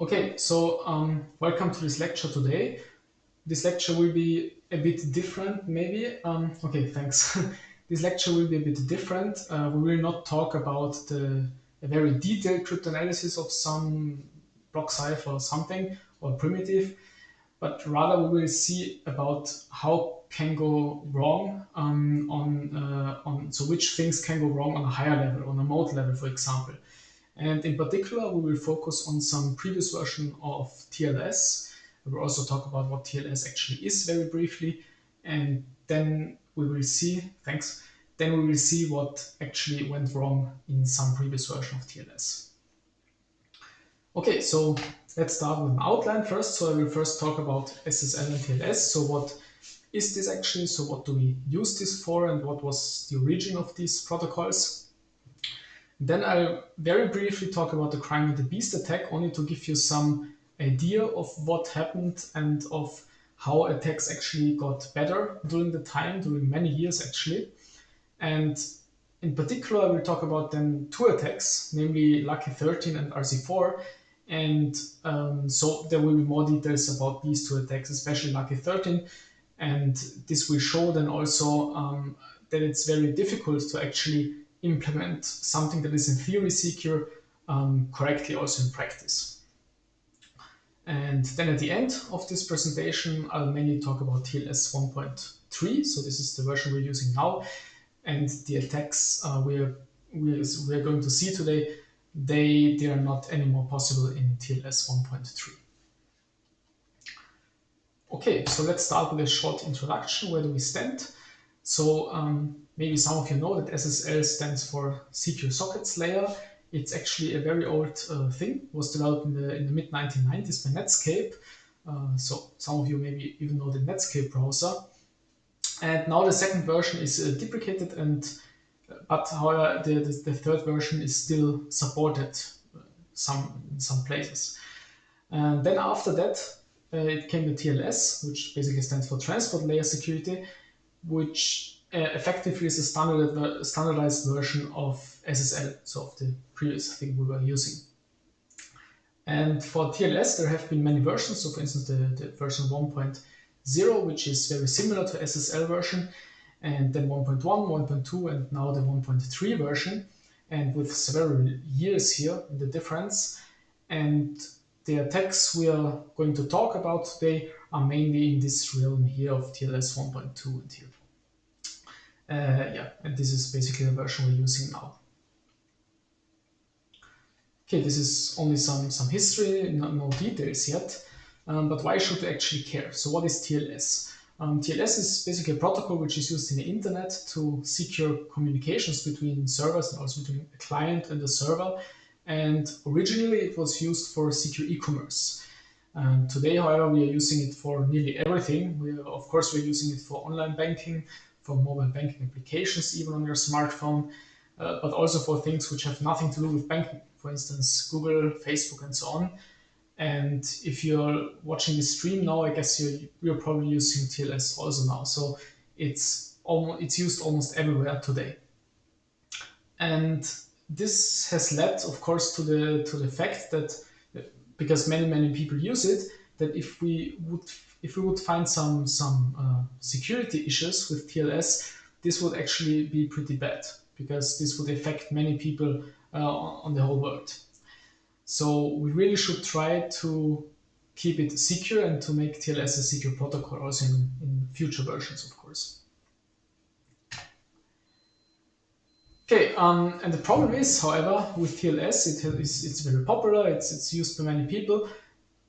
Okay, so welcome to this lecture today. This lecture will be a bit different, maybe. Okay, thanks. This lecture will be a bit different. We will not talk about a very detailed cryptanalysis of some block cipher or something or primitive, but rather we will see about how can go wrong on so which things can go wrong on a higher level, on a mode level, for example. And in particular, we will focus on some previous version of TLS. We will also talk about what TLS actually is very briefly. And then we will see, then we will see what actually went wrong in some previous version of TLS. Okay, so let's start with an outline first. So I will first talk about SSL and TLS. So what is this actually? So what do we use this for, and what was the origin of these protocols? Then I'll very briefly talk about the Crime with the Beast attack, only to give you some idea of what happened and of how attacks actually got better during the time, during many years actually. And in particular, I will talk about then two attacks, namely Lucky 13 and RC4. And so there will be more details about these two attacks, especially Lucky 13. And this will show then also that it's very difficult to actually implement something that is in theory secure correctly also in practice. And then at the end of this presentation, I'll mainly talk about TLS 1.3. So this is the version we're using now. And the attacks we're going to see today, they are not anymore possible in TLS 1.3. Okay, so let's start with a short introduction. Where do we stand? So maybe some of you know that SSL stands for Secure Sockets Layer. It's actually a very old thing. It was developed in the mid-1990s by Netscape. So some of you maybe even know the Netscape browser. And now the second version is deprecated, but however the third version is still supported in some places. And then after that, it came the TLS, which basically stands for Transport Layer Security, which effectively is a standardized version of SSL, so of the previous thing we were using. And for TLS, there have been many versions. So for instance, the version 1.0, which is very similar to SSL version, and then 1.1, 1.2, and now the 1.3 version, and with several years here in the difference. And the attacks we are going to talk about today are mainly in this realm here of TLS 1.2 and here. And this is basically the version we're using now. Okay, this is only some history, no details yet, but why should we actually care? So what is TLS? TLS is basically a protocol which is used in the internet to secure communications between servers and also between a client and a server. And originally it was used for secure e-commerce. Today, however, we are using it for nearly everything. Of course, we're using it for online banking, for mobile banking applications, even on your smartphone, but also for things which have nothing to do with banking. For instance, Google, Facebook, and so on. And if you're watching this stream now, I guess you're probably using TLS also now. So it's used almost everywhere today. And this has led, of course, to the fact that because many people use it, that if we would find some security issues with TLS, this would actually be pretty bad, because this would affect many people on the whole world. So we really should try to keep it secure and to make TLS a secure protocol also in future versions, of course. Okay, and the problem is, however, with TLS, it's very popular, it's used by many people,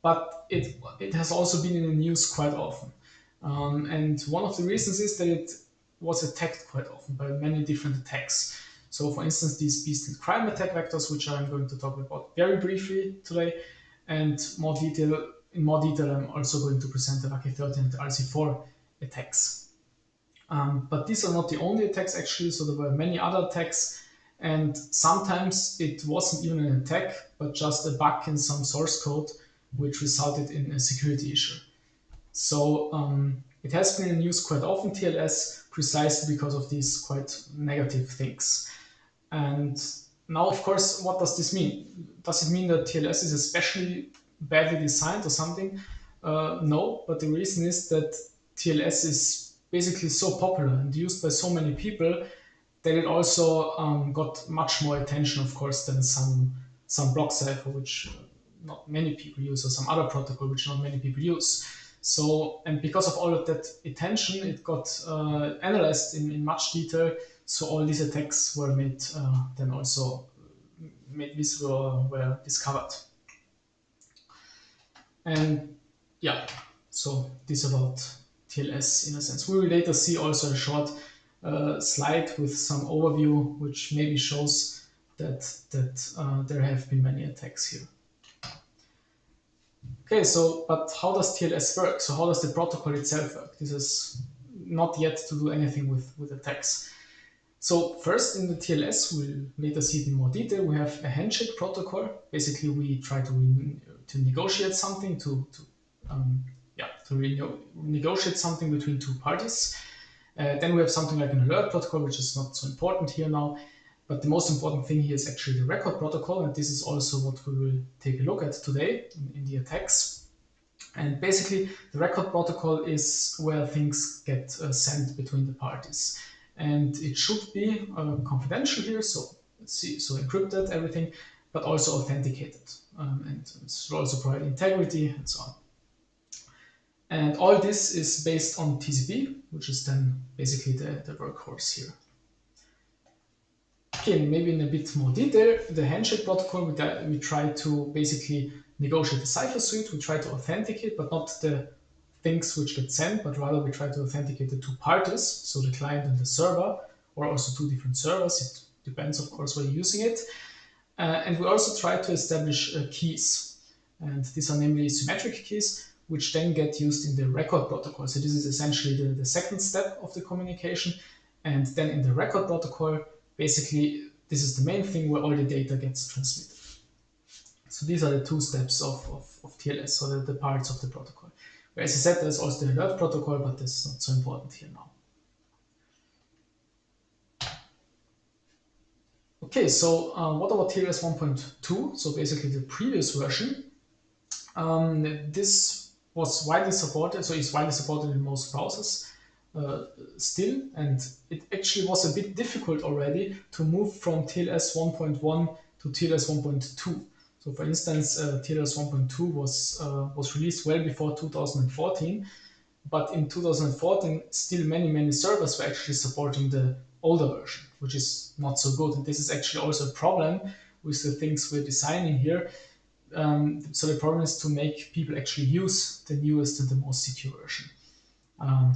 but it has also been in the news quite often. And one of the reasons is that it was attacked quite often by many different attacks. So for instance, these beast and crime attack vectors, which I'm going to talk about very briefly today, and in more detail, I'm also going to present the Lucky 13 and the RC4 attacks. But these are not the only attacks actually, so there were many other attacks, and sometimes it wasn't even an attack, but just a bug in some source code, which resulted in a security issue. So it has been in use quite often, TLS, precisely because of these quite negative things. And now, of course, what does this mean? Does it mean that TLS is especially badly designed or something. No, but the reason is that TLS is basically so popular and used by so many people that it also got much more attention, of course, than some block cipher, which not many people use, or some other protocol which not many people use. So, and because of all of that attention, it got analyzed in much detail. So all these attacks were made then also made visible, were discovered. And yeah, so this about TLS in a sense. We will later see also a short slide with some overview, which maybe shows that there have been many attacks here. Okay, so but how does TLS work? So how does the protocol itself work? This is not yet to do anything with attacks. So first in the TLS, we'll later see it in more detail. We have a handshake protocol. Basically, we try to negotiate something to negotiate something between two parties. Then we have something like an alert protocol, which is not so important here now. But the most important thing here is actually the record protocol, and this is also what we will take a look at today in the attacks. And basically, the record protocol is where things get sent between the parties. And it should be confidential here, so let's see, so encrypted, everything, but also authenticated. And it should also provide integrity and so on. And all this is based on TCP, which is then basically the workhorse here. Okay, maybe in a bit more detail, the handshake protocol, we try to basically negotiate the cipher suite, we try to authenticate, but not the things which get sent, but rather we try to authenticate the two parties, so the client and the server, or also two different servers. It depends, of course, where you're using it. And we also try to establish keys. And these are namely symmetric keys, which then get used in the record protocol. So this is essentially the second step of the communication. And then in the record protocol, basically, this is the main thing where all the data gets transmitted. So these are the two steps of TLS, so the parts of the protocol. As I said, there's also the alert protocol, but that's not so important here now. Okay, so what about TLS 1.2? So basically the previous version. This was widely supported, so it's widely supported in most browsers still, and it actually was a bit difficult already to move from TLS 1.1 to TLS 1.2. So for instance, TLS 1.2 was released well before 2014, but in 2014, still many servers were actually supporting the older version, which is not so good. And this is actually also a problem with the things we're designing here. So the problem is to make people actually use the newest and the most secure version.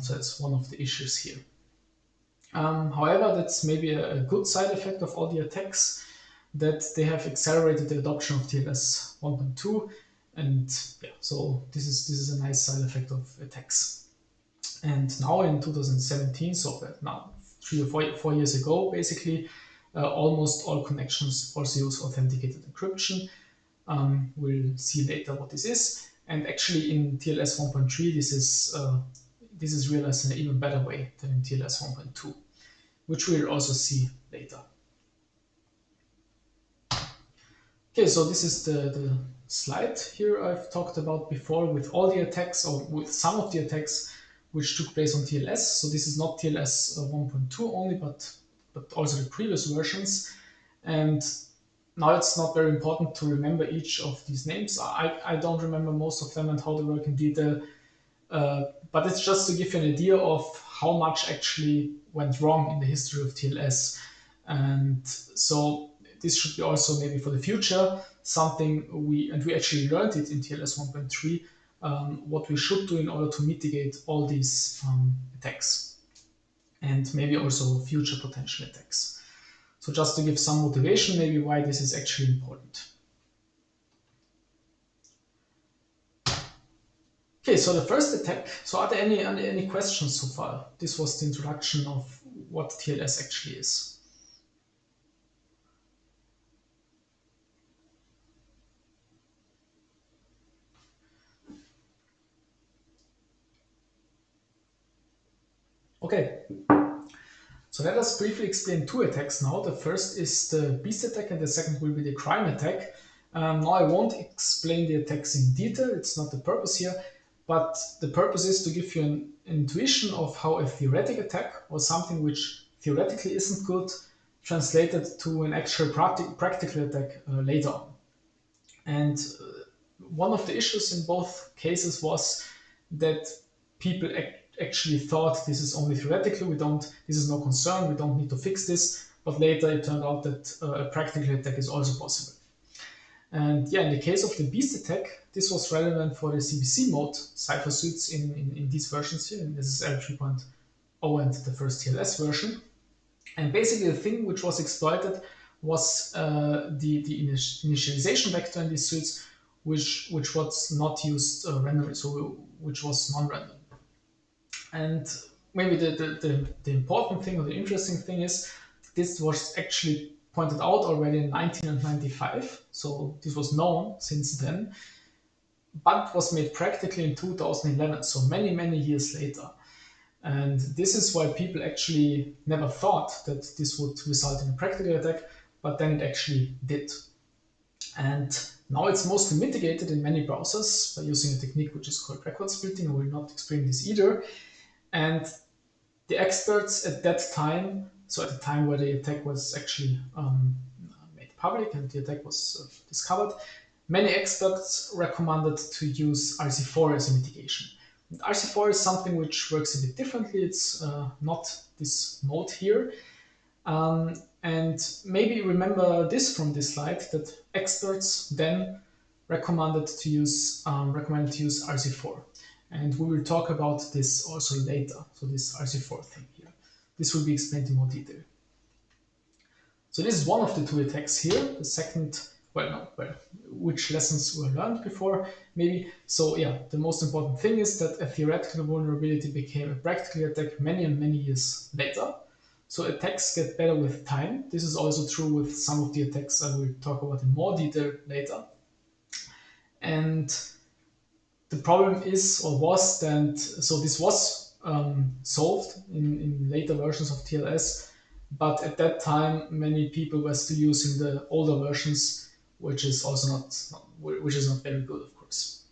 So that's one of the issues here. However, that's maybe a good side effect of all the attacks, that they have accelerated the adoption of TLS 1.2, and yeah, so this is a nice side effect of attacks. And now in 2017, so now 3 or 4 years ago, basically, almost all connections also use authenticated encryption. We'll see later what this is. And actually in TLS 1.3, this is realized in an even better way than in TLS 1.2, which we'll also see later. Okay, so this is the slide here I've talked about before with all the attacks, or with some of the attacks which took place on TLS. So this is not TLS 1.2 only, but also the previous versions. And now it's not very important to remember each of these names. I don't remember most of them and how they work in detail, but it's just to give you an idea of how much actually went wrong in the history of TLS. And so this should be also maybe for the future something we actually learned it in TLS 1.3, what we should do in order to mitigate all these attacks and maybe also future potential attacks. So just to give some motivation maybe why this is actually important. Okay, so the first attack. So are there any questions so far? This was the introduction of what TLS actually is. Okay, so let us briefly explain two attacks now. The first is the beast attack and the second will be the crime attack. Now I won't explain the attacks in detail, it's not the purpose here, but the purpose is to give you an intuition of how a theoretic attack, or something which theoretically isn't good, translated to an actual practical attack later on. And one of the issues in both cases was that people actually thought this is only theoretical, this is no concern, we don't need to fix this, but later it turned out that a practical attack is also possible. And yeah, in the case of the beast attack, this was relevant for the CBC mode cipher suits in these versions here, in SSL 3.0 and the first TLS version. And basically the thing which was exploited was the initialization vector in these suits, which was not used randomly, so which was non-random. And maybe the important thing or the interesting thing is this was actually pointed out already in 1995, so this was known since then, but was made practically in 2011, so many years later. And this is why people actually never thought that this would result in a practical attack, but then it actually did. And now it's mostly mitigated in many browsers by using a technique which is called record splitting. I will not explain this either. And the experts at that time, so at the time where the attack was actually made public and the attack was discovered, many experts recommended to use RC4 as a mitigation. And RC4 is something which works a bit differently. It's not this mode here. And maybe remember this from this slide, that experts then recommended to use RC4. And we will talk about this also later, so this RC4 thing here. This will be explained in more detail. So this is one of the two attacks here. The second, which lessons were learned before, maybe. So yeah, the most important thing is that a theoretical vulnerability became a practical attack many years later. So attacks get better with time. This is also true with some of the attacks I will talk about in more detail later. And the problem is, or was then, so this was solved in later versions of TLS, but at that time many people were still using the older versions, which is also not very good, of course.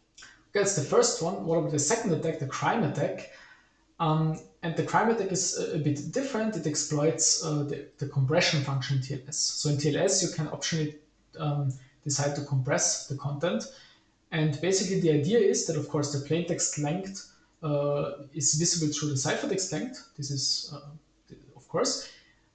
Okay, that's the first one. What about the second attack, the crime attack? And the crime attack is a bit different. It exploits the compression function in TLS. So in TLS you can optionally decide to compress the content. And basically the idea is that, of course, the plaintext length is visible through the ciphertext length. This is, of course,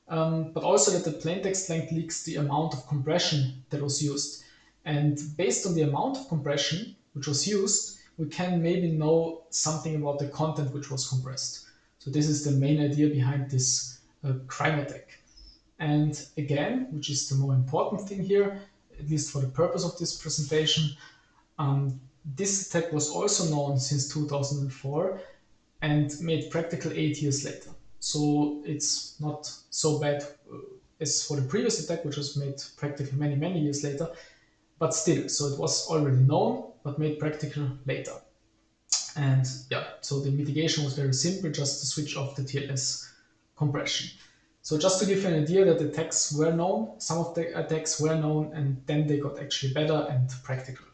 but also that the plaintext length leaks the amount of compression that was used. And based on the amount of compression which was used, we can maybe know something about the content which was compressed. So this is the main idea behind this crime attack. And again, which is the more important thing here, at least for the purpose of this presentation, this attack was also known since 2004 and made practical 8 years later. So it's not so bad as for the previous attack, which was made practical many years later, but still, so it was already known, but made practical later. And yeah, so the mitigation was very simple, just to switch off the TLS compression. So just to give you an idea that the attacks were known, some of the attacks were known, and then they got actually better and practical.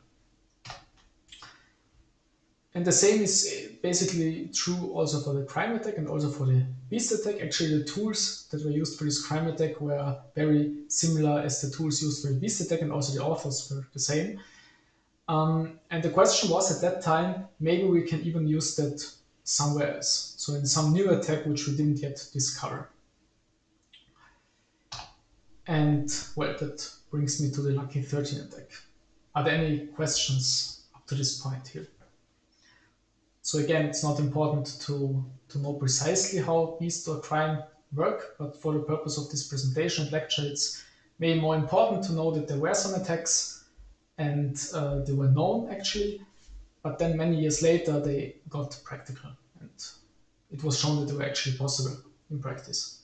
And the same is basically true also for the crime attack and also for the beast attack. Actually, the tools that were used for this crime attack were very similar as the tools used for the beast attack, and also the authors were the same. And the question was at that time, maybe we can even use that somewhere else. So in some new attack which we didn't yet discover. And well, that brings me to the Lucky 13 attack. Are there any questions up to this point here? So again, it's not important to know precisely how beast or crime work, but for the purpose of this presentation and lecture, it's maybe more important to know that there were some attacks and they were known actually, but then many years later they got practical and it was shown that they were actually possible in practice.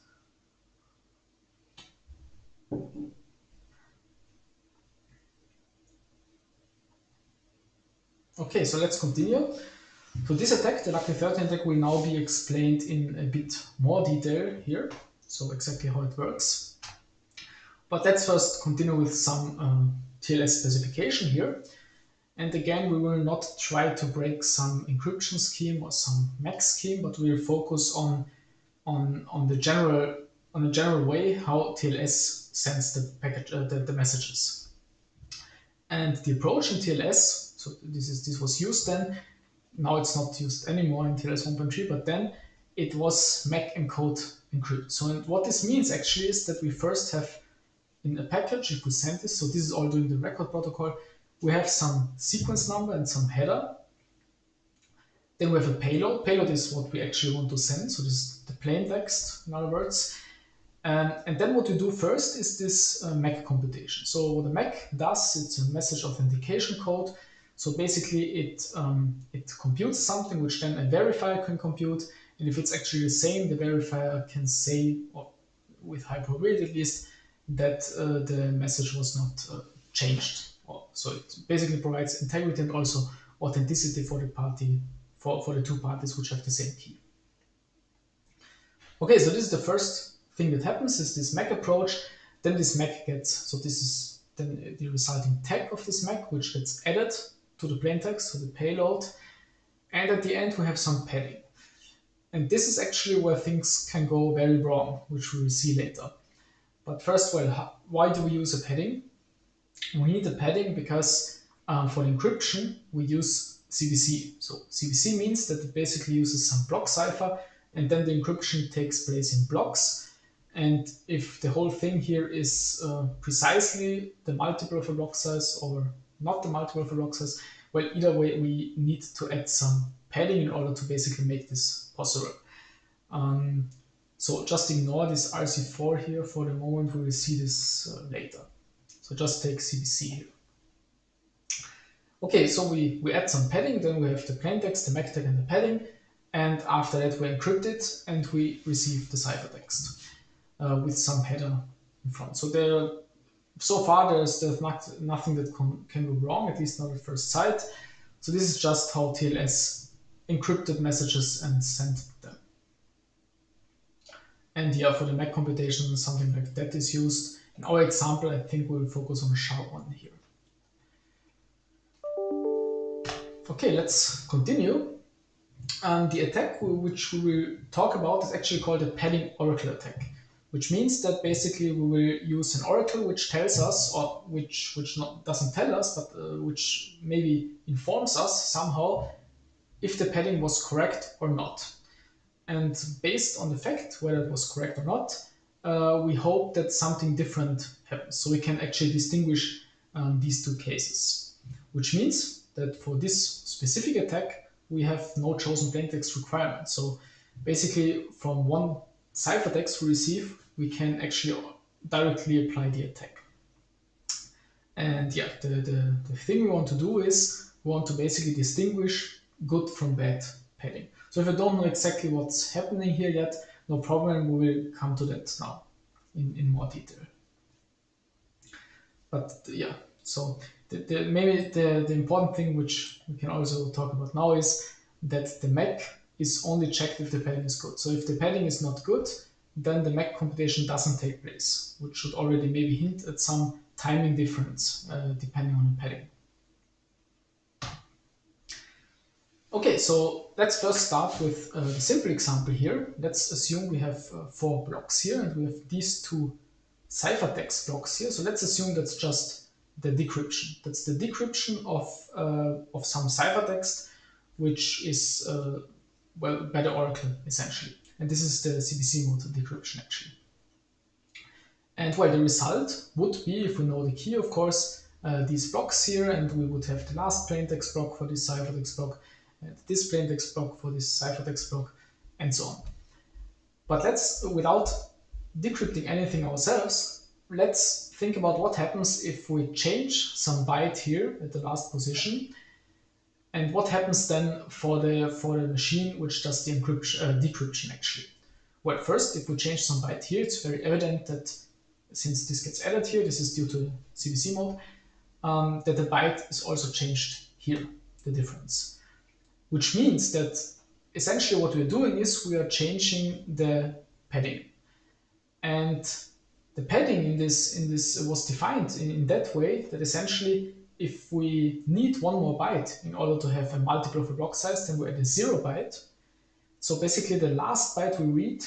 Okay, so let's continue. So this attack, the Lucky 13 attack, will now be explained in a bit more detail here, so exactly how it works. But let's first continue with some TLS specification here. And again, we will not try to break some encryption scheme or some MAC scheme, but we will focus on the general way how TLS sends the package the messages. And the approach in TLS, so this was used then. Now it's not used anymore in TLS 1.3, but then it was MAC encode encrypt. So what this means actually is that we first have in a package, if we send this, so this is all doing the record protocol, we have some sequence number and some header. Then we have a payload. Payload is what we actually want to send, so this is the plain text, in other words. And then what we do first is this MAC computation. So what the MAC does, it's a message authentication code. So basically it computes something which then a verifier can compute. And if it's actually the same, the verifier can say, or with high probability at least, that the message was not changed. So it basically provides integrity and also authenticity for the party, for the two parties which have the same key. Okay, so this is the first thing that happens, is this MAC approach. Then this MAC gets, so this is then the resulting tag of this MAC, which gets added to the plaintext, so the payload. And at the end, we have some padding. And this is actually where things can go very wrong, which we will see later. But first, well, why do we use a padding? We need a padding because for the encryption, we use CBC. So CBC means that it basically uses some block cipher, and then the encryption takes place in blocks. And if the whole thing here is precisely the multiple of a block size or not the multiple of a block size, well, either way, we need to add some padding in order to basically make this possible. So just ignore this RC4 here for the moment, we will see this later. So just take CBC here. Okay, so we add some padding, then we have the plaintext, the MAC tag and the padding, and after that we encrypt it and we receive the ciphertext with some header in front. So far there's nothing that can go wrong, at least not at first sight. So this is just how TLS encrypted messages and sent them. And yeah, for the MAC computation, something like that is used. In our example, I think we'll focus on SHA-1 here. Okay, let's continue. The attack which we will talk about is actually called a padding oracle attack, which means that basically we will use an oracle which tells us, or which doesn't tell us, but which maybe informs us somehow if the padding was correct or not. And based on the fact whether it was correct or not, we hope that something different happens. So we can actually distinguish these two cases, which means that for this specific attack, we have no chosen plaintext requirement. So basically from one ciphertext we receive, we can actually directly apply the attack. And yeah, the thing we want to do is we want to basically distinguish good from bad padding. So if I don't know exactly what's happening here yet, no problem, we will come to that now in more detail. But yeah, so maybe the important thing which we can also talk about now is that the MAC is only checked if the padding is good. So if the padding is not good, then the MAC computation doesn't take place, which should already maybe hint at some timing difference depending on the padding. Okay, so let's first start with the simple example here. Let's assume we have 4 blocks here and we have these 2 ciphertext blocks here. So let's assume that's just the decryption. That's the decryption of some ciphertext, which is well, by the oracle essentially. And this is the CBC mode decryption actually. And well, the result would be, if we know the key, of course, these blocks here, and we would have the last plaintext block for this ciphertext block, and this plaintext block for this ciphertext block, and so on. But let's, without decrypting anything ourselves, let's think about what happens if we change some byte here at the last position, and what happens then for the machine which does the decryption actually. Well, first, if we change some byte here, it's very evident that since this gets added here, this is due to CBC mode, that the byte is also changed here, the difference. Which means that essentially what we're doing is we are changing the padding. And The padding in this was defined in that way that essentially if we need one more byte in order to have a multiple of a block size, then we add a 0 byte. So basically the last byte we read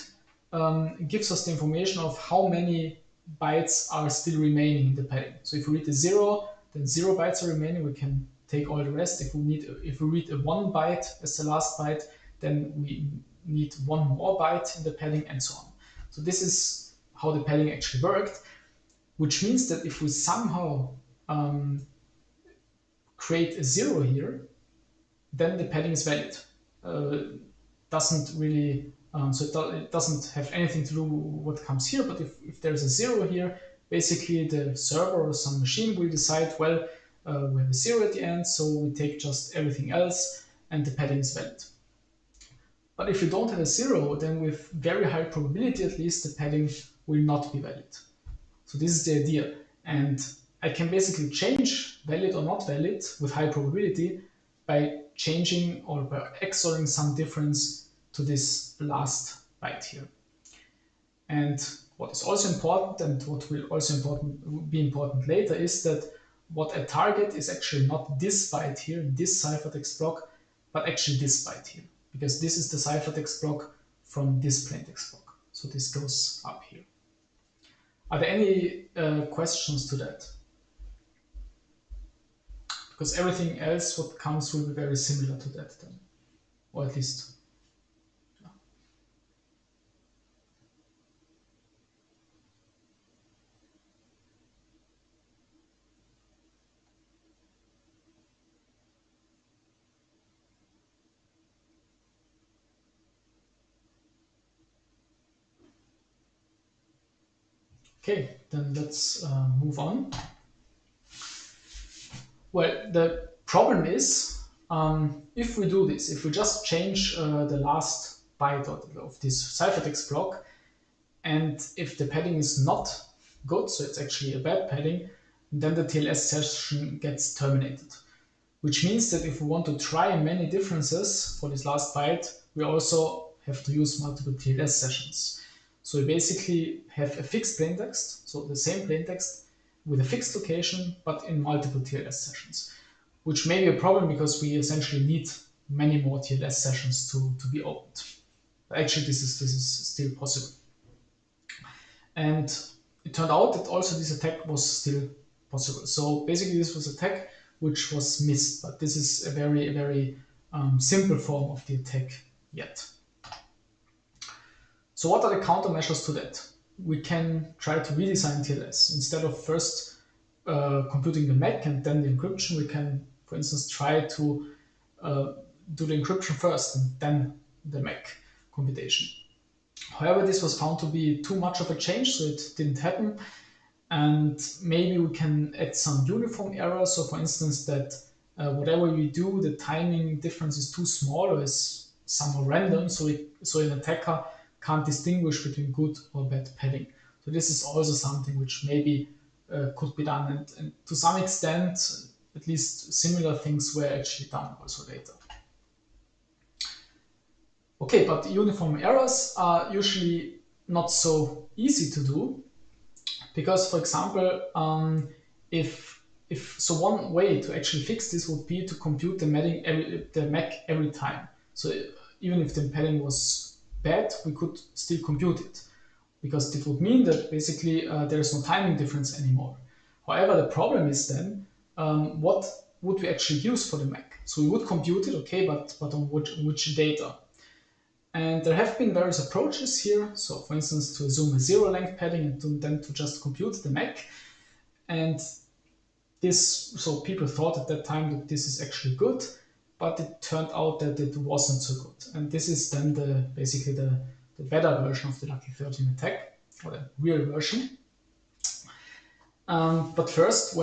gives us the information of how many bytes are still remaining in the padding. So if we read a 0, then 0 bytes are remaining. We can take all the rest. If we read a 1 byte as the last byte, then we need one more byte in the padding, and so on. So this is how the padding actually worked, which means that if we somehow create a 0 here, then the padding is valid. Doesn't really it doesn't have anything to do with what comes here, but if there's a 0 here, basically the server or some machine will decide, well, we have a 0 at the end, so we take just everything else and the padding is valid. But if you don't have a 0, then with very high probability at least, the padding will not be valid. So this is the idea. And I can basically change valid or not valid with high probability by changing or by XORing some difference to this last byte here. And what is also important, and what will also be important later, is that what I target is actually not this byte here, this ciphertext block, but actually this byte here, because this is the ciphertext block from this plaintext block. So this goes up here. Are there any questions to that? Because everything else what comes will be very similar to that then, or at least. Yeah. Okay, then let's move on. Well, the problem is, if we do this, if we just change the last byte of this ciphertext block, and if the padding is not good, so it's actually a bad padding, then the TLS session gets terminated. Which means that if we want to try many differences for this last byte, we also have to use multiple TLS sessions. So we basically have a fixed plaintext, so the same plaintext with a fixed location, but in multiple TLS sessions, which may be a problem because we essentially need many more TLS sessions to be opened. But actually, this is still possible. And it turned out that also this attack was still possible. So basically, this was an attack which was missed, but this is a very simple form of the attack yet. So what are the countermeasures to that? We can try to redesign TLS. Instead of first computing the MAC and then the encryption, we can, for instance, try to do the encryption first and then the MAC computation. However, this was found to be too much of a change, so it didn't happen. And maybe we can add some uniform error. So for instance, that whatever we do, the timing difference is too small or is somehow random. So an attacker can't distinguish between good or bad padding. So this is also something which maybe could be done. And to some extent, at least similar things were actually done also later. Okay, but uniform errors are usually not so easy to do. Because, for example, so one way to actually fix this would be to compute the MAC every time. So even if the padding was bad, we could still compute it, because it would mean that basically there is no timing difference anymore. However, the problem is then what would we actually use for the MAC? So we would compute it, okay, but on which data? And there have been various approaches here. So for instance, to assume a zero length padding and then to just compute the MAC. And so people thought at that time that this is actually good, but it turned out that it wasn't so good. And this is then basically the better version of the Lucky 13 attack, or the real version. But first,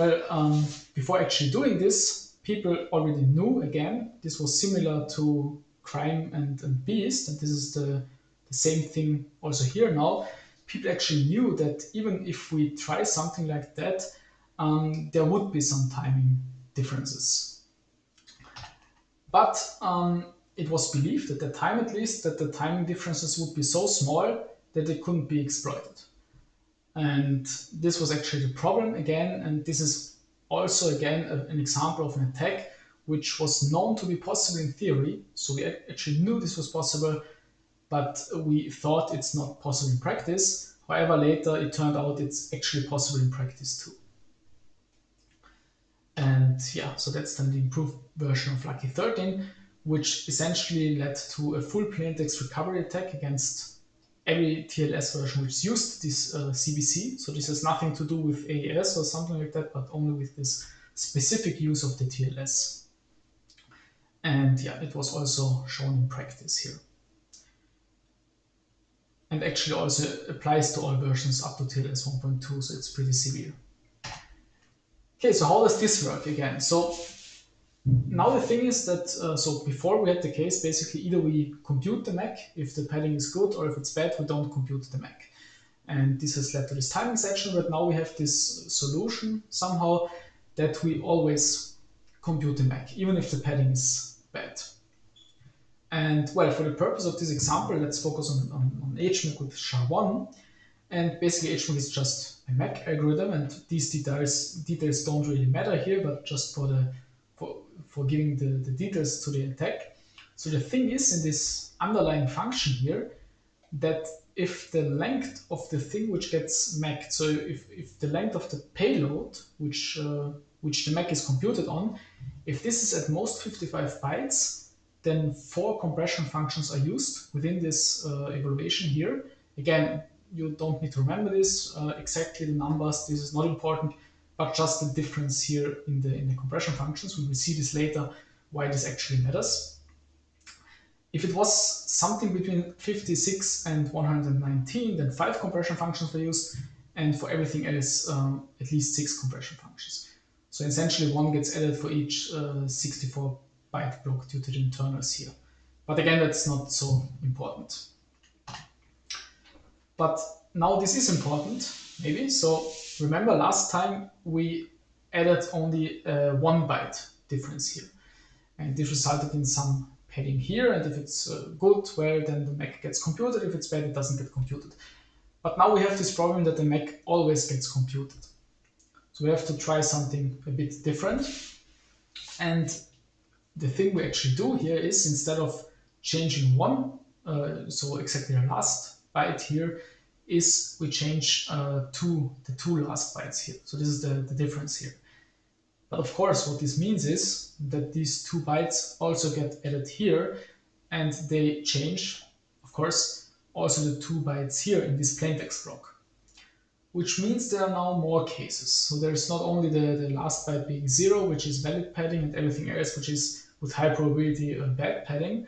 before actually doing this, people already knew, again, this was similar to Crime and Beast, and this is the same thing also here now. People actually knew that even if we try something like that, there would be some timing differences. But it was believed at the time, at least, that the timing differences would be so small that they couldn't be exploited. And this was actually the problem again, and this is also again an example of an attack which was known to be possible in theory. So we actually knew this was possible, but we thought it's not possible in practice. However, later it turned out it's actually possible in practice too. And yeah, so that's then the improved version of Lucky 13, which essentially led to a full plaintext recovery attack against every TLS version which used this CBC. So this has nothing to do with AES or something like that, but only with this specific use of the TLS. And yeah, it was also shown in practice here. And actually also applies to all versions up to TLS 1.2, so it's pretty severe. Okay, so how does this work again? So now the thing is that, so before we had the case, basically either we compute the MAC if the padding is good, or if it's bad, we don't compute the MAC. And this has led to this timing section, but now we have this solution somehow that we always compute the MAC, even if the padding is bad. And well, for the purpose of this example, let's focus on HMAC with SHA-1. And basically HMAC is just a MAC algorithm, and these details don't really matter here, but just for giving the details to the attack. So the thing is, in this underlying function here, that if the length of the thing which gets MAC'd, so if the length of the payload which the MAC is computed on, if this is at most 55 bytes, then 4 compression functions are used within this evaluation here. Again, you don't need to remember this exactly the numbers. This is not important, but just the difference here in the compression functions. We will see this later why this actually matters. If it was something between 56 and 119, then 5 compression functions were used, and for everything else, at least 6 compression functions. So essentially, 1 gets added for each 64 byte block due to the internals here. But again, that's not so important. But now this is important, maybe. So remember last time we added only 1 byte difference here. And this resulted in some padding here. And if it's good, well, then the MAC gets computed. If it's bad, it doesn't get computed. But now we have this problem that the MAC always gets computed. So we have to try something a bit different. And the thing we actually do here is, instead of changing 1, so exactly the last byte here, is we change the two last bytes here. So this is the difference here. But of course, what this means is that these 2 bytes also get added here, and they change, of course, also the 2 bytes here in this plaintext block. Which means there are now more cases. So there's not only the last byte being 0, which is valid padding, and everything else, which is with high probability bad padding,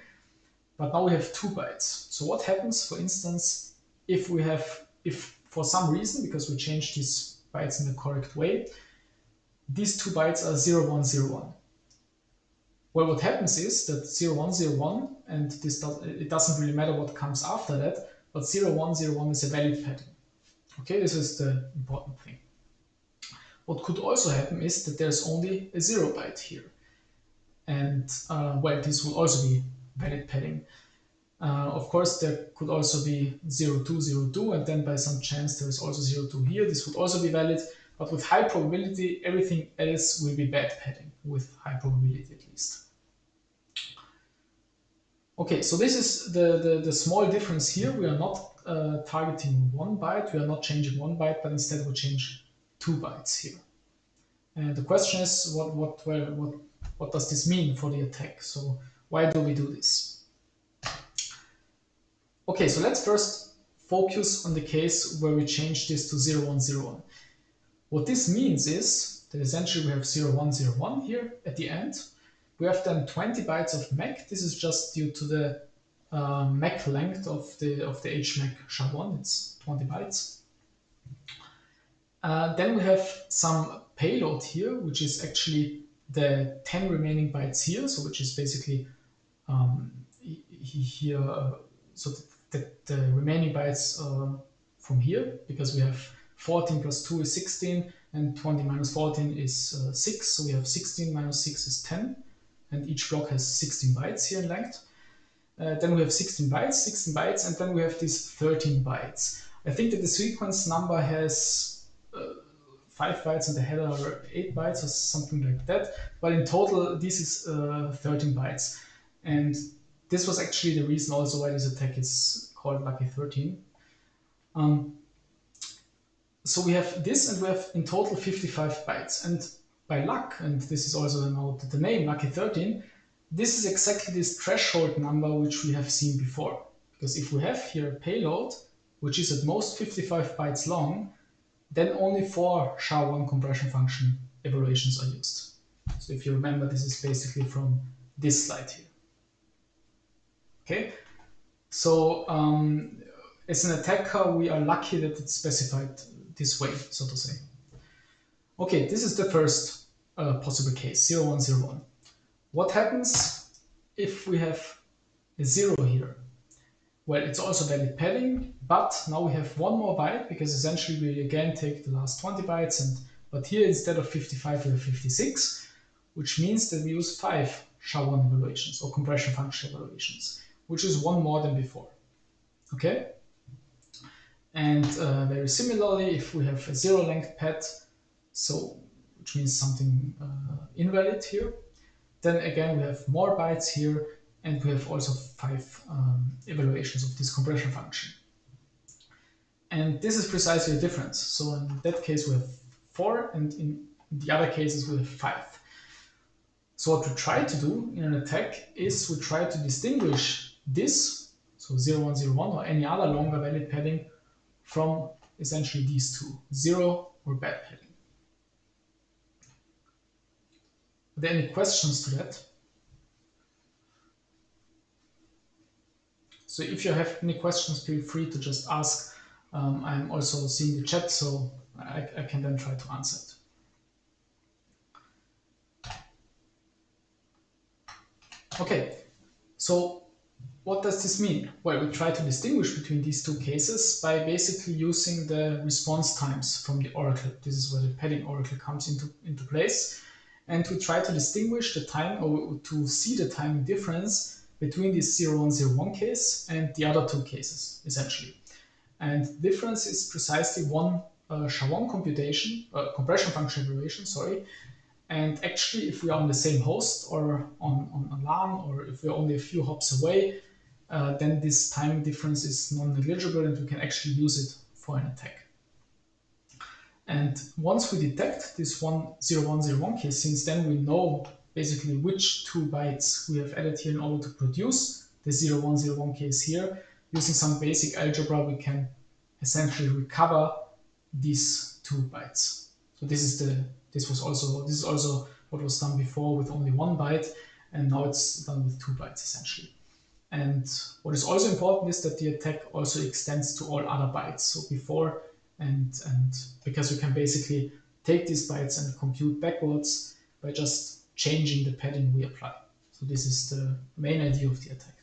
but now we have 2 bytes. So what happens, for instance, if for some reason, because we changed these bytes in the correct way, these 2 bytes are 0101. Well, what happens is that 0101, and it doesn't really matter what comes after that, but 0101 is a valid padding. Okay, this is the important thing. What could also happen is that there's only a 0 byte here. And well, this will also be valid padding. Of course, there could also be 0202, and then by some chance there is also 02 here. This would also be valid, but with high probability, everything else will be bad padding, with high probability at least. Okay, so this is the small difference here. We are not targeting 1 byte, we are not changing 1 byte, but instead we change 2 bytes here. And the question is, what does this mean for the attack? So why do we do this? Okay, so let's first focus on the case where we change this to 0101. What this means is that essentially we have 0101 here at the end. We have then 20 bytes of MAC. This is just due to the MAC length of the HMAC SHA-1. It's 20 bytes. Then we have some payload here, which is actually the 10 remaining bytes here, so which is basically here, so the remaining bytes from here, because we have 14 plus 2 is 16, and 20 minus 14 is 6, so we have 16 minus 6 is 10, and each block has 16 bytes here in length. Then we have 16 bytes, and then we have these 13 bytes. I think that the sequence number has 5 bytes and the header are 8 bytes or something like that. But in total, this is 13 bytes. And this was actually the reason also why this attack is called Lucky 13. So we have this, and we have in total 55 bytes. And by luck, and this is also the name Lucky 13, this is exactly this threshold number which we have seen before. Because if we have here a payload, which is at most 55 bytes long, then only 4 SHA-1 compression function evaluations are used. So if you remember, this is basically from this slide here. Okay, so as an attacker, we are lucky that it's specified this way, so to say. Okay, this is the first possible case, 0101. What happens if we have a 0 here? Well, it's also valid padding, but now we have one more byte, because essentially we again take the last 20 bytes, but here instead of 55 we have 56, which means that we use 5 SHA-1 evaluations or compression function evaluations, which is one more than before. Okay? And very similarly, if we have a 0 length pad, so which means something invalid here, then again we have more bytes here, and we have also 5 evaluations of this compression function. And this is precisely the difference. So in that case we have 4, and in the other cases we have 5. So what we try to do in an attack is we try to distinguish this, so 0101 or any other longer valid padding, from essentially these two, 0 or bad padding. Are there any questions to that? So if you have any questions, feel free to just ask. I'm also seeing the chat, so I can then try to answer it. Okay, so what does this mean? Well, we try to distinguish between these two cases by basically using the response times from the oracle. This is where the padding oracle comes into place. And we try to distinguish the time, or to see the time difference between this 0101 case and the other two cases, essentially. And the difference is precisely one SHA-1 compression function evaluation, sorry. And actually, if we are on the same host or on LAN, or if we're only a few hops away, then this time difference is non-negligible, and we can actually use it for an attack. And once we detect this 0101 case, since then we know basically which 2 bytes we have added here in order to produce the 0101 case here, using some basic algebra we can essentially recover these 2 bytes. So this is also what was done before with only 1 byte, and now it's done with 2 bytes essentially. And what is also important is that the attack also extends to all other bytes. So before and because we can basically take these bytes and compute backwards by just changing the padding we apply. So this is the main idea of the attack.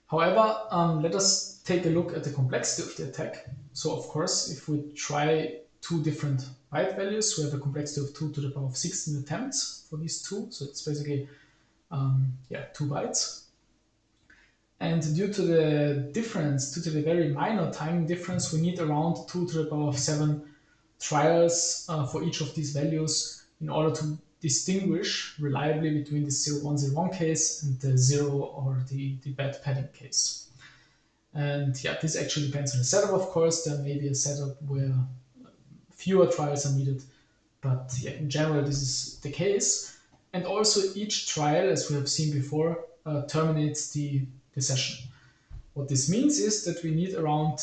However, let us take a look at the complexity of the attack. So of course, if we try 2 different byte values, we have a complexity of 2 to the power of 16 attempts for these 2. So it's basically 2 bytes. And due to the difference, due to the very minor timing difference, we need around 2 to the power of 7 trials for each of these values in order to distinguish reliably between the 0101 case and the 0 or the bad padding case. And yeah, this actually depends on the setup, of course. There may be a setup where fewer trials are needed, but yeah, in general, this is the case. And also each trial, as we have seen before, terminates the session. What this means is that we need around,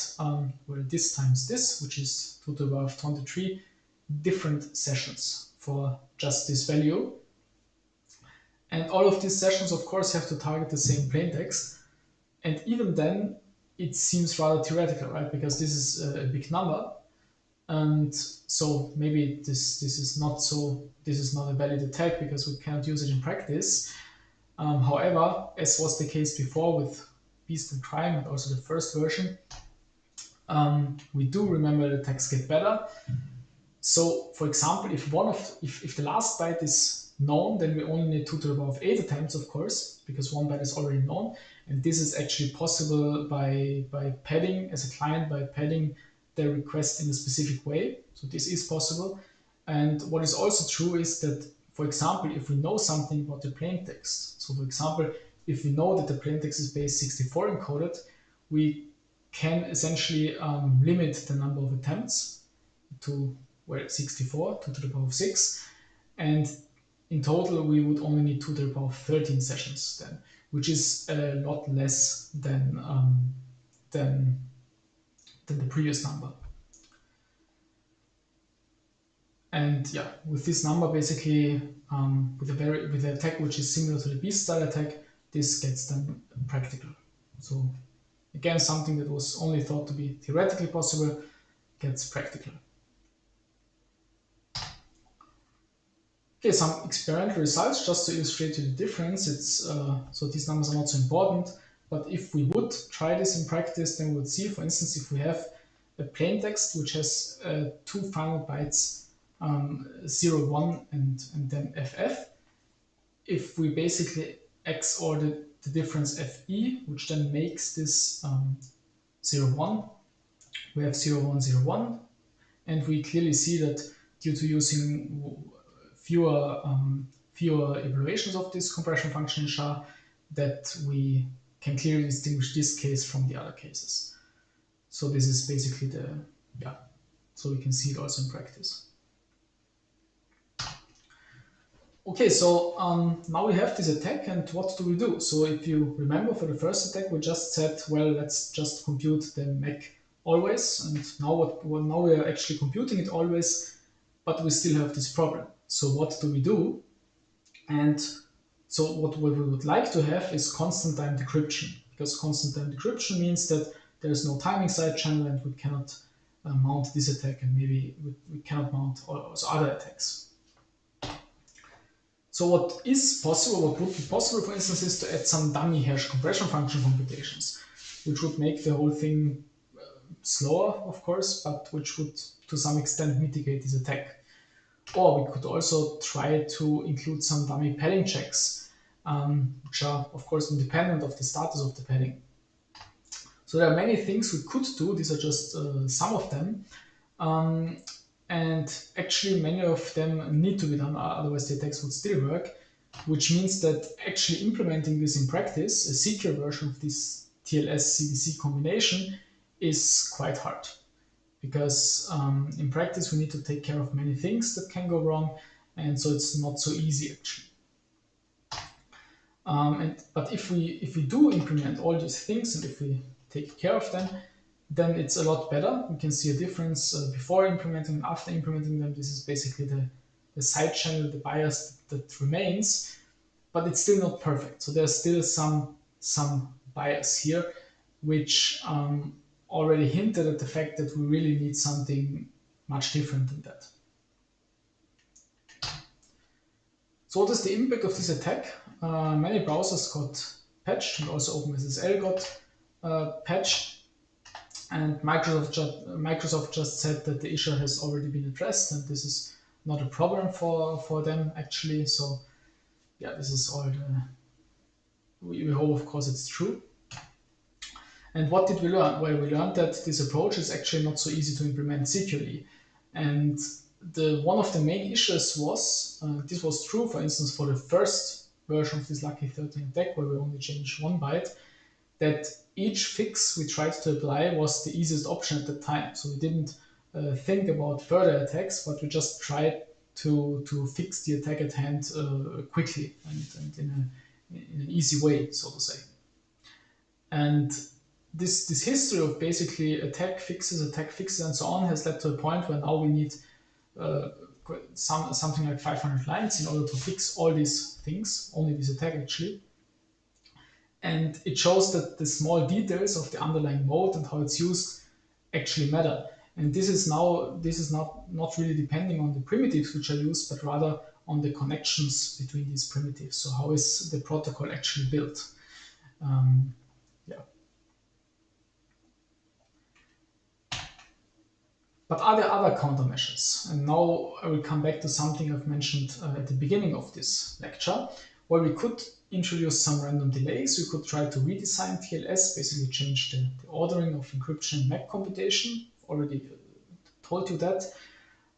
this times this, which is 2 to the power of 23, different sessions for just this value. And all of these sessions, of course, have to target the same plaintext. And even then, it seems rather theoretical, right? Because this is a big number. And so maybe this is not a valid attack because we cannot use it in practice. However, as was the case before with Beast and Crime and also the first version, we do remember the attacks get better. So, for example, if the last byte is known, then we only need 2 to the power of 8 attempts, of course, because 1 byte is already known. And this is actually possible by padding, as a client, by padding the request in a specific way. So this is possible. And what is also true is that, for example, if we know something about the plaintext, so for example, if we know that the plaintext is base 64 encoded, we can essentially limit the number of attempts to 64, 2 to the power of 6. And in total, we would only need 2 to the power of 13 sessions then, which is a lot less than the previous number. And yeah, with this number, basically, with an attack which is similar to the beast style attack, this gets them practical. So again, something that was only thought to be theoretically possible gets practical. Okay, some experimental results just to illustrate you the difference. It's so these numbers are not so important, but if we would try this in practice, then we would see, for instance, if we have a plaintext which has 2 final bytes, 0, 1, and then FF. If we basically XOR the difference FE, which then makes this 0, 1, we have 0, 1, 0, 1, and we clearly see that due to using fewer evaluations of this compression function in SHA, that we can clearly distinguish this case from the other cases. So this is basically so we can see it also in practice. Okay, so now we have this attack, and what do we do? So if you remember, for the first attack, we just said, well, let's just compute the MAC always, and now now we are actually computing it always, but we still have this problem. So what do we do? And so what we would like to have is constant time decryption, because constant time decryption means that there is no timing side channel, and we cannot mount this attack, and maybe we cannot mount also other attacks. So what is possible, what would be possible, for instance, is to add some dummy hash compression function computations, which would make the whole thing slower, of course, but which would to some extent mitigate this attack. Or we could also try to include some dummy padding checks, which are, of course, independent of the status of the padding. So there are many things we could do. These are just some of them. And actually, many of them need to be done, otherwise the attacks would still work, which means that actually implementing this in practice, a secure version of this TLS-CDC combination, is quite hard. Because in practice, we need to take care of many things that can go wrong, and so it's not so easy, actually. But if we do implement all these things, and if we take care of them, then it's a lot better. We can see a difference before implementing and after implementing them. This is basically the side channel, the bias that remains, but it's still not perfect. So there's still some bias here, which already hinted at the fact that we really need something much different than that. So what is the impact of this attack? Many browsers got patched, and also OpenSSL got patched. And Microsoft just said that the issue has already been addressed, and this is not a problem for them, actually. So yeah, this is all we hope, of course, it's true. And what did we learn? Well, we learned that this approach is actually not so easy to implement securely. And one of the main issues was, this was true, for instance, for the first version of this Lucky 13 attack, where we only changed 1 byte, that each fix we tried to apply was the easiest option at the time. So we didn't think about further attacks, but we just tried to fix the attack at hand quickly and in an easy way, so to say. And this history of basically attack fixes, and so on has led to a point where now we need something like 500 lines in order to fix all these things, only this attack actually. And it shows that the small details of the underlying mode and how it's used actually matter. And this is not really depending on the primitives which are used, but rather on the connections between these primitives. So how is the protocol actually built? But are there other countermeasures? And now I will come back to something I've mentioned at the beginning of this lecture, where we could introduce some random delays. We could try to redesign TLS, basically change the ordering of encryption and MAC computation. Already told you that.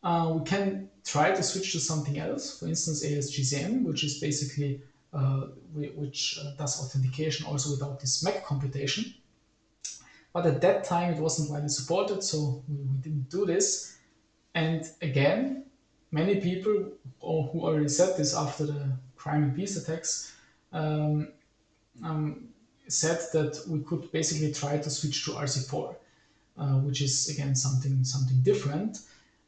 We can try to switch to something else, for instance ASGCM, which is basically which does authentication also without this MAC computation. But at that time it wasn't widely supported, so we didn't do this. And again, many people who already said this after the crime and peace attacks said that we could basically try to switch to RC4, which is again something different.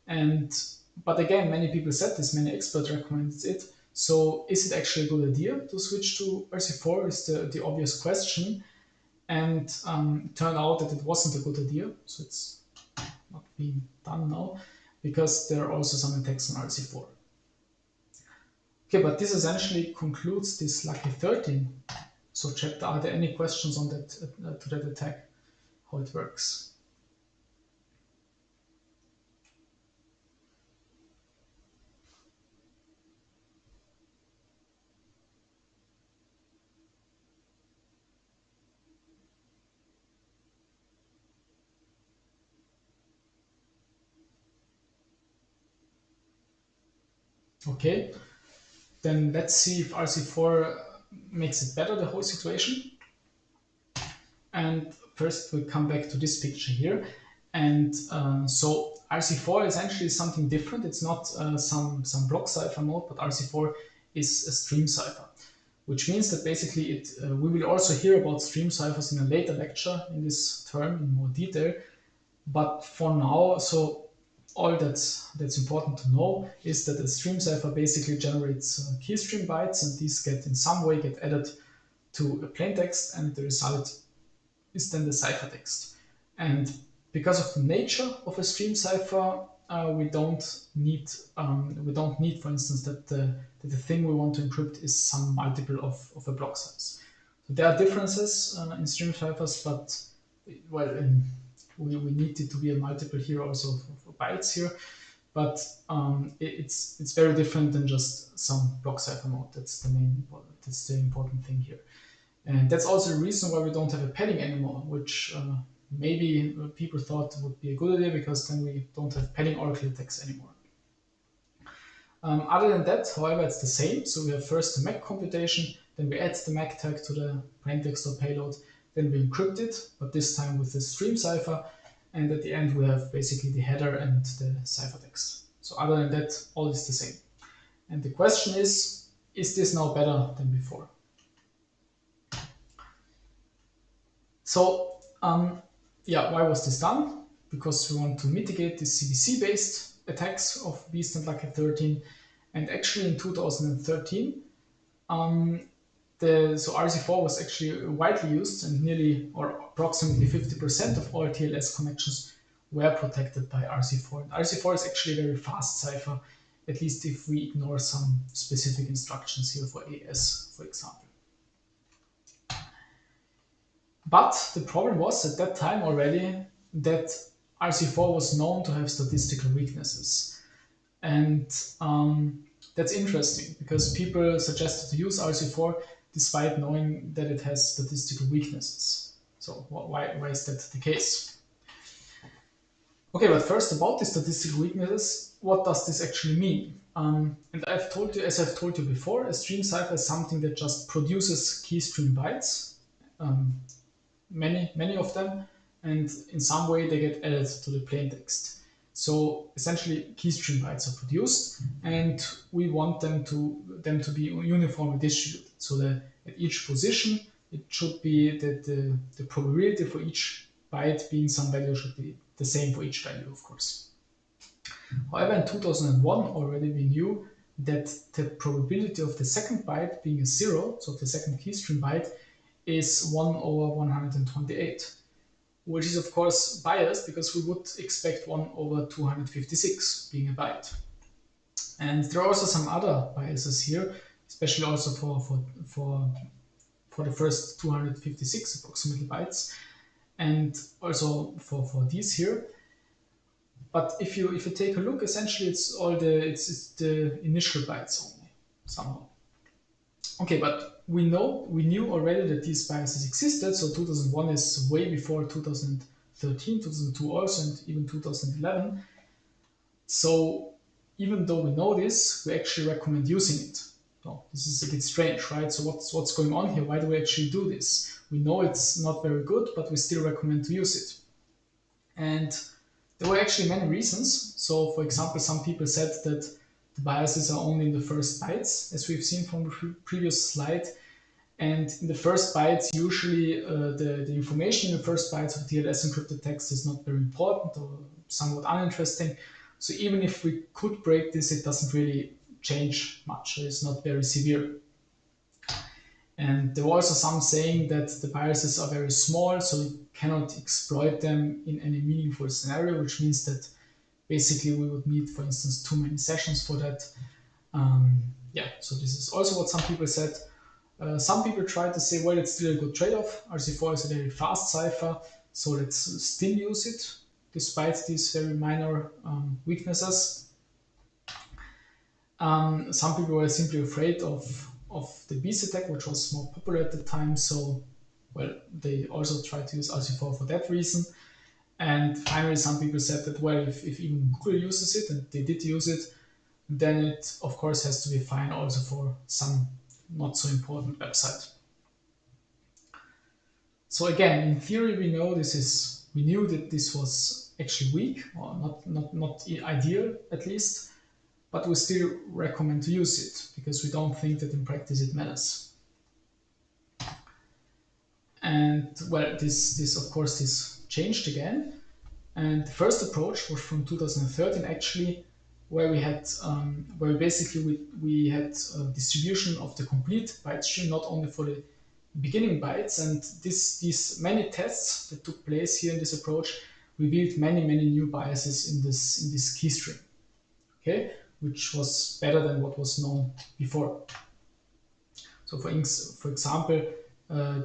But again, many people said this, many experts recommended it. So is it actually a good idea to switch to RC4 is the obvious question. And it turned out that it wasn't a good idea. So it's not being done now because there are also some attacks on RC4. Okay, but this essentially concludes this Lucky 13 so chapter. Are there any questions on that to that attack, how it works? Okay, then let's see if RC4 makes it better, the whole situation. And first we come back to this picture here. And so RC4 essentially is something different. It's not some block cipher mode, but RC4 is a stream cipher, which means that basically we will also hear about stream ciphers in a later lecture in this term in more detail. But for now, so all that's important to know is that a stream cipher basically generates keystream bytes, and these get in some way get added to a plaintext, and the result is then the ciphertext. And because of the nature of a stream cipher, we don't need, for instance, that the thing we want to encrypt is some multiple of a block size. So there are differences in stream ciphers, but well, we need it to be a multiple here also for bytes here, but it's very different than just some block cipher mode. That's the important thing here. And that's also the reason why we don't have a padding anymore, which maybe people thought would be a good idea, because then we don't have padding oracle attacks anymore. Other than that, however, it's the same. So we have first the MAC computation, then we add the MAC tag to the plaintext or payload, then we encrypt it, but this time with the stream cipher, and at the end we have basically the header and the ciphertext. So other than that, all is the same. And the question is this now better than before? So yeah, why was this done? Because we want to mitigate the CBC-based attacks of Beast and Lucky 13. And actually in 2013, so RC4 was actually widely used, and nearly or approximately 50% of all TLS connections were protected by RC4. And RC4 is actually a very fast cipher, at least if we ignore some specific instructions here for AS, for example. But the problem was at that time already that RC4 was known to have statistical weaknesses. And that's interesting, because people suggested to use RC4 despite knowing that it has statistical weaknesses. So why is that the case? Okay, but first about the statistical weaknesses, what does this actually mean? And as I've told you before, a stream cipher is something that just produces keystream bytes, many of them, and in some way they get added to the plaintext. So essentially keystream bytes are produced, and we want them to be uniformly distributed, so that at each position it should be that the probability for each byte being some value should be the same for each value, of course. However, in 2001 already we knew that the probability of the second byte being a 0, so the second keystream byte, is 1 over 128, which is of course biased, because we would expect 1 over 256 being a byte. And there are also some other biases here, especially also for the first 256 approximately bytes, and also for these here. But if you take a look, essentially it's the initial bytes only somehow. Okay, but we knew already that these biases existed. So 2001 is way before 2013, 2002 also, and even 2011. So even though we know this, we actually recommend using it. So this is a bit strange, right? So what's going on here? Why do we actually do this? We know it's not very good, but we still recommend to use it. And there were actually many reasons. So for example, some people said that the biases are only in the first bytes, as we've seen from the previous slide. And in the first bytes, usually the information in the first bytes of TLS encrypted text is not very important or somewhat uninteresting. So even if we could break this, it doesn't really change much. It's not very severe. And there were also some saying that the biases are very small, so we cannot exploit them in any meaningful scenario, which means that basically we would need, for instance, too many sessions for that. Yeah, so this is also what some people said. Some people try to say, well, it's still a good trade-off. RC4 is a very fast cipher, so let's still use it, despite these very minor weaknesses. Some people were simply afraid of the beast attack, which was more popular at the time, so, well, they also tried to use RC4 for that reason. And finally, some people said that, well, if even Google uses it, and they did use it, then it, of course, has to be fine also for some not so important website. So again, in theory, we knew that this was actually weak, or not ideal at least, but we still recommend to use it because we don't think that in practice it matters. And well, this of course this changed again. And the first approach was from 2013 actually, where we had we had a distribution of the complete byte stream, not only for the beginning bytes. And these many tests that took place here in this approach revealed many new biases in this key stream. Okay, which was better than what was known before. So for example,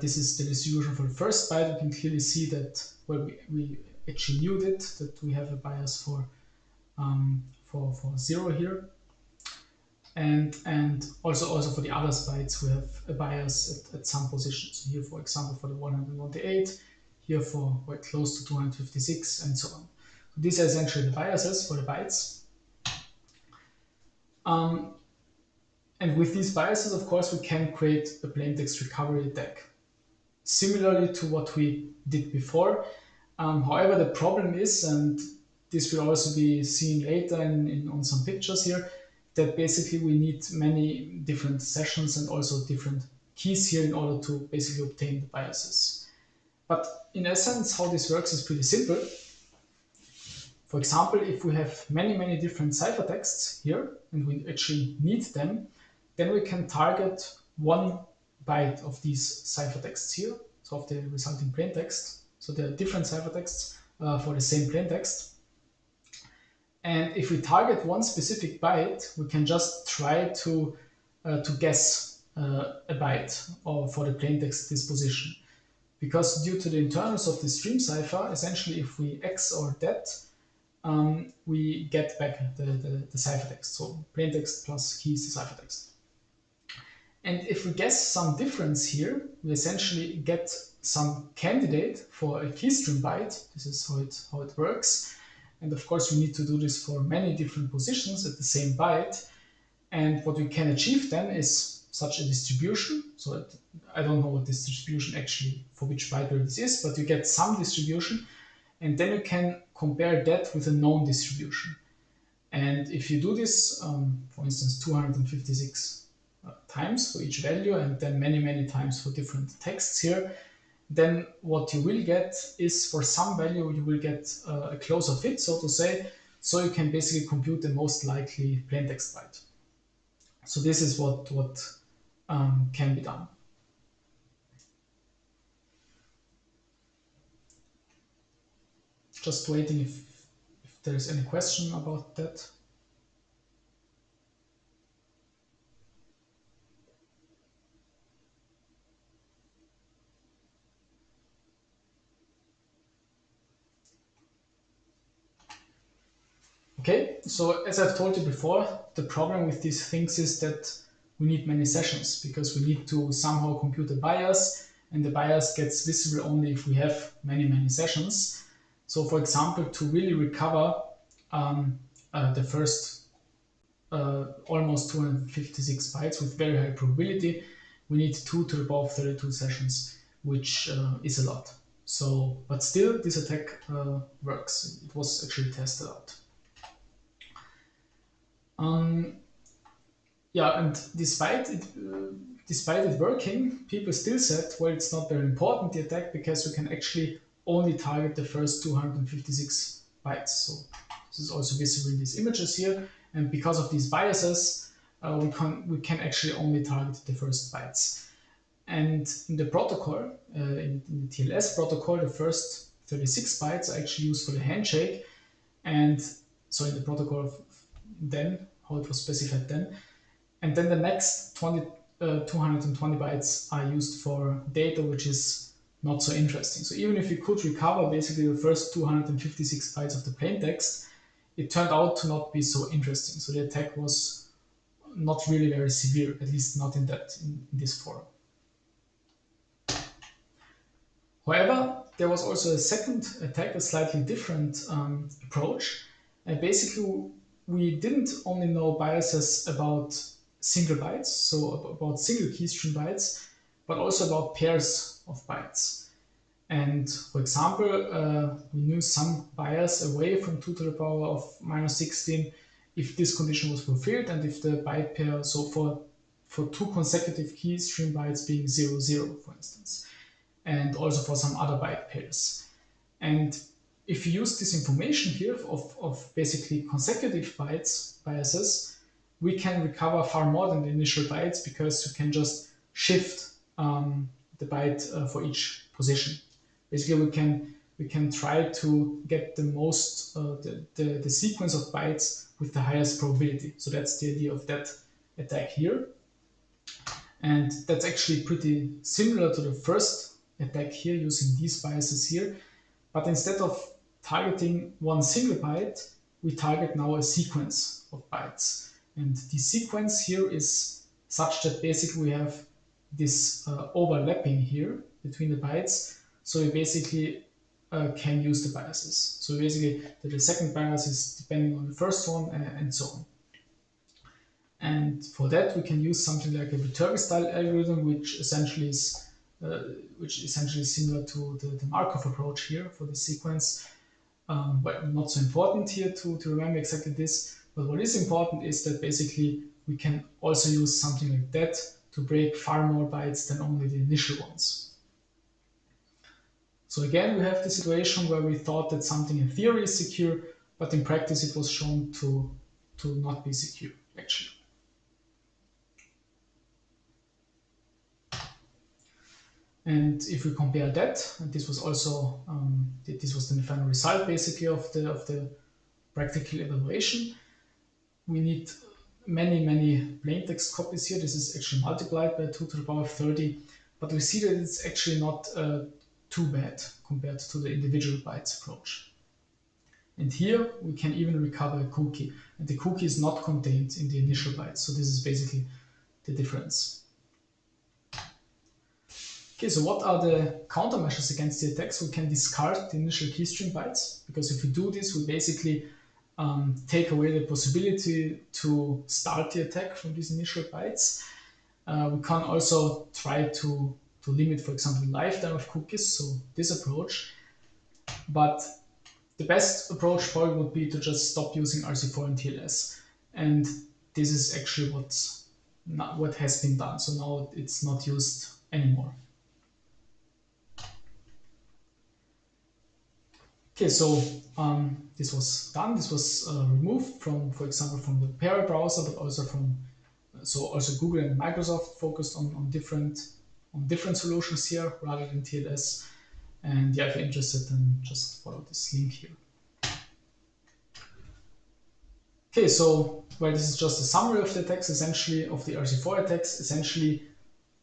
this is the distribution for the first byte. We can clearly see that, well, we actually knew that we have a bias for 0 here. And also for the other bytes, we have a bias at some positions. Here, for example, for the 128, here for close to 256, and so on. So these are essentially the biases for the bytes. And with these biases, of course, we can create a plaintext recovery attack, similarly to what we did before. However, the problem is, and this will also be seen later on some pictures here, that basically we need many different sessions and also different keys here in order to basically obtain the biases. But in essence, how this works is pretty simple. For example, if we have many different ciphertexts here, and we actually need them, then we can target one byte of these ciphertexts here, so of the resulting plaintext. So there are different ciphertexts for the same plaintext. And if we target one specific byte, we can just try to guess a byte or for the plaintext disposition. Because due to the internals of the stream cipher, essentially if we XOR that, we get back the ciphertext. So plaintext plus key is the ciphertext. And if we guess some difference here, we essentially get some candidate for a keystream byte. This is how it works. And of course, we need to do this for many different positions at the same byte. And what we can achieve then is such a distribution. So I don't know what this distribution actually, for which byte this is, but you get some distribution. And then you can compare that with a known distribution. And if you do this, for instance, 256 times for each value, and then many times for different texts here, then what you will get is, for some value, you will get a closer fit, so to say, so you can basically compute the most likely plaintext byte. So this is what can be done. Just waiting if there's any question about that. Okay, so as I've told you before, the problem with these things is that we need many sessions because we need to somehow compute a bias, and the bias gets visible only if we have many sessions. So for example, to really recover the first almost 256 bytes with very high probability, we need 2 to the power of 32 sessions, which is a lot. So, but still, this attack works. It was actually tested out. Yeah, and despite it working, people still said, well, it's not very important, the attack, because we can actually only target the first 256 bytes. So this is also visible in these images here. And because of these biases, we can actually only target the first bytes. And in the protocol, in the TLS protocol, the first 36 bytes are actually used for the handshake. And so in the protocol of then, how it was specified then. And then the next 220 bytes are used for data which is not so interesting. So even if you could recover basically the first 256 bytes of the plain text, it turned out to not be so interesting. So the attack was not really very severe, at least not in this form. However, there was also a second attack, a slightly different approach. And basically, we didn't only know biases about single bytes, so about single keystream bytes, but also about pairs of bytes. And for example, we knew some bias away from 2 to the power of minus 16 if this condition was fulfilled and if the byte pair, so for 2 consecutive keystream bytes being 0, 0, for instance, and also for some other byte pairs. And if you use this information here of basically consecutive biases, we can recover far more than the initial bytes because you can just shift the byte for each position. Basically, we can try to get the most the sequence of bytes with the highest probability. So that's the idea of that attack here, and that's actually pretty similar to the first attack here using these biases here. But instead of targeting one single byte, we target now a sequence of bytes. And the sequence here is such that basically we have this overlapping here between the bytes. So we basically can use the biases. So basically the second bias is depending on the first one and so on. And for that we can use something like a Viterbi style algorithm, which essentially is similar to the Markov approach here for the sequence. But not so important here to remember exactly this. But what is important is that basically we can also use something like that to break far more bytes than only the initial ones. So again, we have the situation where we thought that something in theory is secure, but in practice it was shown to not be secure, actually. And if we compare that, and this was also this was the final result basically of the practical evaluation, we need many plaintext copies here. This is actually multiplied by 2 to the power of 30, but we see that it's actually not too bad compared to the individual bytes approach. And here we can even recover a cookie, and the cookie is not contained in the initial bytes. So this is basically the difference. Okay, so what are the countermeasures against the attacks? We can discard the initial keystream bytes, because if we do this, we basically take away the possibility to start the attack from these initial bytes. We can also try to limit, for example, the lifetime of cookies, so this approach. But the best approach probably would be to just stop using RC4 and TLS. And this is actually what has been done. So now it's not used anymore. Okay, so this was done. This was removed from, for example, from the Opera browser, but also from also Google and Microsoft focused on different solutions here rather than TLS. And yeah, if you're interested, then just follow this link here. Okay, so well, this is just a summary of the attacks, essentially of the RC4 attacks. Essentially,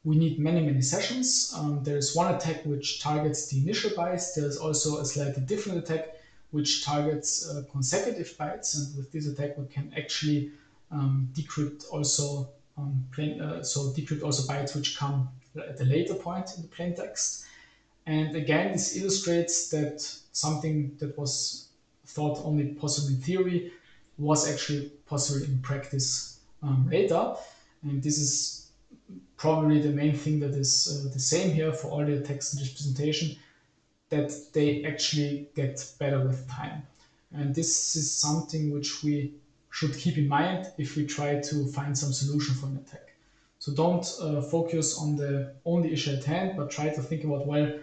we need many sessions. There is one attack which targets the initial bytes. There's also a slightly different attack which targets consecutive bytes, and with this attack we can actually decrypt also decrypt also bytes which come at a later point in the plain text. And again, this illustrates that something that was thought only possible in theory was actually possible in practice later. And this is probably the main thing that is the same here for all the text and representation, that they actually get better with time. And this is something which we should keep in mind if we try to find some solution for an attack. So don't focus on the only issue at hand, but try to think about, well,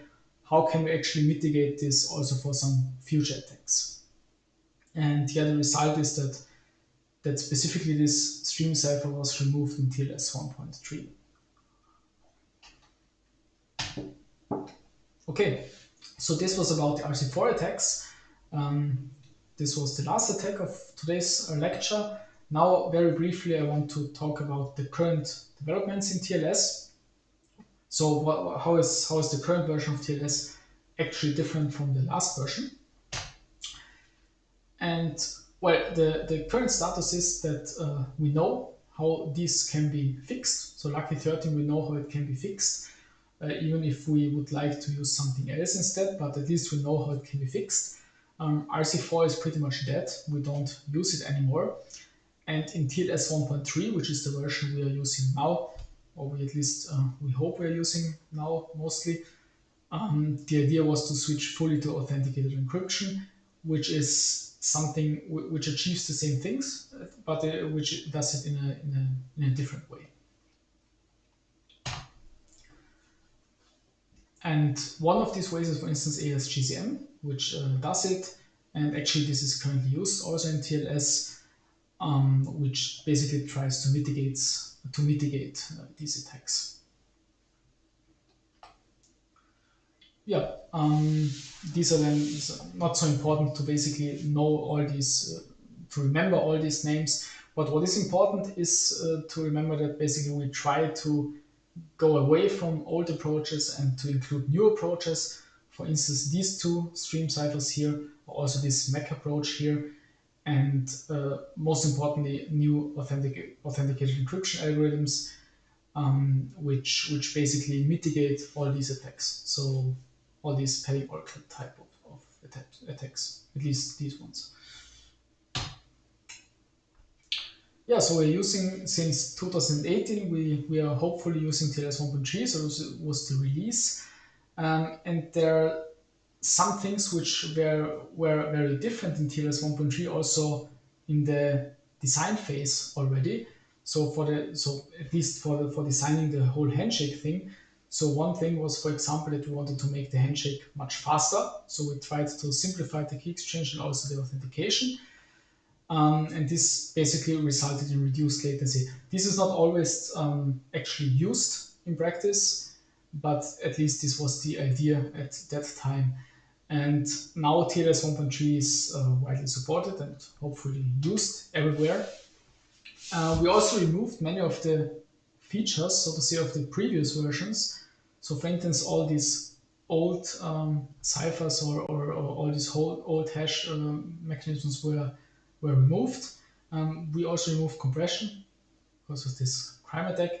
how can we actually mitigate this also for some future attacks? And yeah, the result is that specifically this stream cipher was removed in TLS 1.3. Okay, so this was about the RC4 attacks. This was the last attack of today's lecture. Now, very briefly, I want to talk about the current developments in TLS. So how is the current version of TLS actually different from the last version? And well, the current status is that we know how this can be fixed. So Lucky 13, we know how it can be fixed, even if we would like to use something else instead, but at least we know how it can be fixed. RC4 is pretty much dead. We don't use it anymore. And in TLS 1.3, which is the version we are using now, or we at least we hope we are using now mostly, the idea was to switch fully to authenticated encryption, which is something which achieves the same things, but which does it in a different way. And one of these ways is, for instance, ASGCM, which does it. And actually, this is currently used also in TLS, which basically tries to mitigate these attacks. Yeah, these are then not so important to basically know all these, to remember all these names. But what is important is to remember that basically we try to go away from old approaches and to include new approaches. For instance, these two stream ciphers here, or also this MEC approach here, and most importantly, new authenticated encryption algorithms, which basically mitigate all these attacks. So all these padding oracle type of attacks, at least these ones. Yeah, so we're using, since 2018, we are hopefully using TLS 1.3, so this was the release. And there are some things which were very different in TLS 1.3, also in the design phase already. So at least for designing the whole handshake thing. So one thing was, for example, that we wanted to make the handshake much faster. So we tried to simplify the key exchange and also the authentication. And this basically resulted in reduced latency. This is not always actually used in practice, but at least this was the idea at that time. And now TLS 1.3 is widely supported and hopefully used everywhere. We also removed many of the features, so to say, of the previous versions. So for instance, all these old ciphers or all these whole old hash mechanisms were removed. We also removed compression because of this crime attack.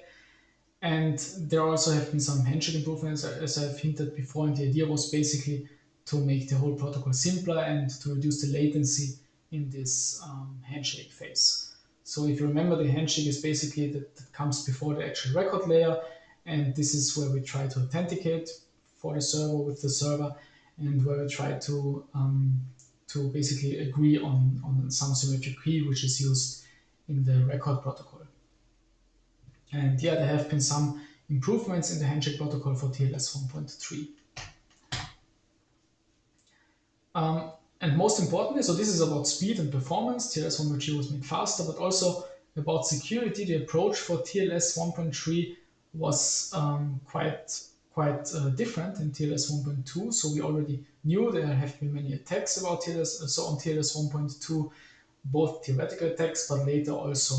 And there also have been some handshake improvements, as I've hinted before. And the idea was basically to make the whole protocol simpler and to reduce the latency in this handshake phase. So if you remember, the handshake is basically that comes before the actual record layer. And this is where we try to authenticate for the server with the server, and where we try to basically agree on some symmetric key which is used in the record protocol. And yeah, there have been some improvements in the handshake protocol for TLS 1.3. And most importantly, so this is about speed and performance. TLS 1.3 was made faster, but also about security. The approach for TLS 1.3 was quite different in TLS 1.2. So we already knew there have been many attacks about TLS. So on TLS 1.2, both theoretical attacks, but later also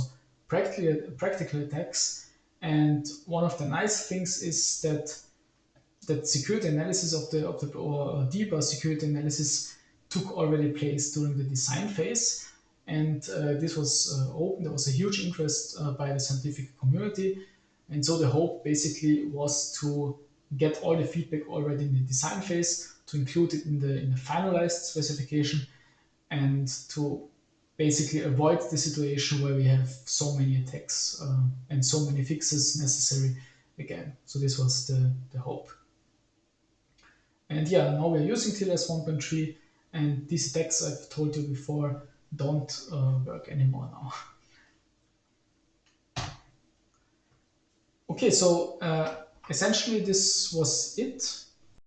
practical attacks. And one of the nice things is that security analysis or deeper security analysis took already place during the design phase. And this was open. There was a huge interest by the scientific community. And so the hope basically was to get all the feedback already in the design phase, to include it in the finalized specification, and to basically avoid the situation where we have so many attacks and so many fixes necessary again. So this was the hope. And yeah, now we're using TLS 1.3, and these attacks I've told you before don't work anymore now. Okay, so essentially this was it.